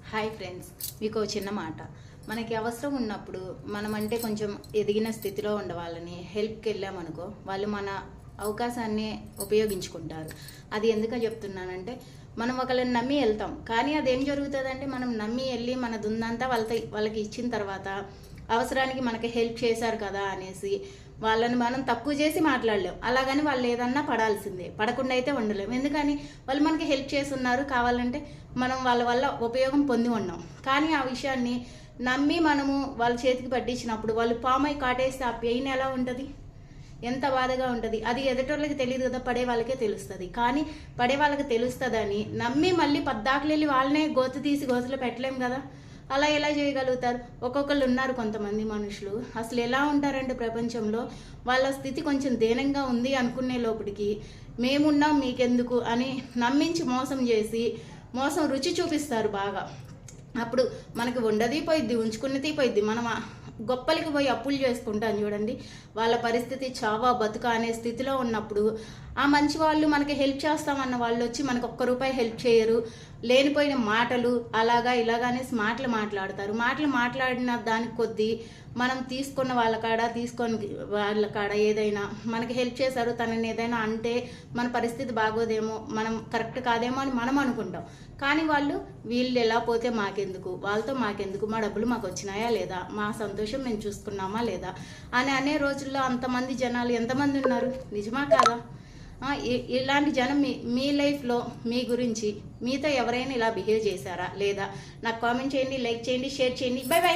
Hi friends, మీకు చిన్న మాట. మనకి అవసరం ఉన్నప్పుడు మనం అంటే కొంచెం ఎదిగిన స్థితిలో ఉండే వాళ్ళని హెల్ప్కి వెళ్ళామనుకో, వాళ్ళు మన అవకాశాన్ని ఉపయోగించుకుంటారు. అది ఎందుకో చెప్తున్నానంటే, మనం ఒకళ్ళని నమ్మి వెళ్తాం, కానీ అదేం జరుగుతుందంటే మనం నమ్మి వెళ్ళి మన దుందంతా వాళ్ళకి ఇచ్చిన తర్వాత అవసరానికి మనకి హెల్ప్ చేశారు కదా అనేసి వాళ్ళని మనం తక్కువ చేసి మాట్లాడలేం. అలాగని వాళ్ళు ఏదన్నా పడాల్సిందే, పడకుండా అయితే ఉండలేము. ఎందుకని వాళ్ళు మనకి హెల్ప్ చేస్తున్నారు, కావాలంటే మనం వాళ్ళ వల్ల ఉపయోగం పొంది ఉన్నాం. కానీ ఆ విషయాన్ని నమ్మి మనము వాళ్ళ చేతికి పట్టించినప్పుడు వాళ్ళు పామై కాటేస్తే ఆ పెయిన్ ఎలా ఉంటుంది, ఎంత బాధగా ఉంటుంది. అది ఎదుటోళ్ళకి తెలియదు కదా, పడే వాళ్ళకే తెలుస్తుంది. కానీ పడే వాళ్ళకి తెలుస్తుందని నమ్మి మళ్ళీ పద్దాకులెళ్ళి వాళ్ళనే గోత తీసి గోతులో పెట్టలేం కదా. అలా ఎలా చేయగలుగుతారు? ఒక్కొక్కళ్ళు ఉన్నారు కొంతమంది మనుషులు, అసలు ఎలా ఉంటారంటే ప్రపంచంలో వాళ్ళ స్థితి కొంచెం దీనంగా ఉంది అనుకునే లోపలికి మేమున్నాం మీకెందుకు అని నమ్మించి మోసం చేసి మోసం రుచి చూపిస్తారు బాగా. అప్పుడు మనకి ఉండది పోయిద్ది, ఉంచుకున్నది పోయిద్ది. మనం గొప్పలకి పోయి అప్పులు చేసుకుంటాం చూడండి, వాళ్ళ పరిస్థితి చావా బతుక అనే స్థితిలో ఉన్నప్పుడు ఆ మంచి వాళ్ళు మనకి హెల్ప్ చేస్తామన్న వాళ్ళు వచ్చి మనకు ₹1 హెల్ప్ చేయరు. లేనిపోయిన మాటలు అలాగా ఇలాగా అనేసి మాటలు మాట్లాడిన దానికి కొద్దీ మనం తీసుకున్న వాళ్ళ కాడ ఏదైనా మనకి హెల్ప్ చేశారు, తనని ఏదైనా అంటే మన పరిస్థితి బాగోదేమో, మనం కరెక్ట్ కాదేమో అని మనం అనుకుంటాం. కానీ వీళ్ళు ఎలా పోతే మాకెందుకు, వాళ్ళతో మాకెందుకు, మా డబ్బులు మాకు వచ్చినాయా లేదా, మా సంతోషం మేము చూసుకున్నామా లేదా అని అనే రోజుల్లో అంతమంది జనాలు ఎంతమంది ఉన్నారు, నిజమా కాదా? ఇలాంటి జనం మీ లైఫ్లో మీ గురించి మీతో ఎవరైనా ఇలా బిహేవ్ చేశారా లేదా? నాకు కామెంట్ చేయండి, లైక్ చేయండి, షేర్ చేయండి. By by.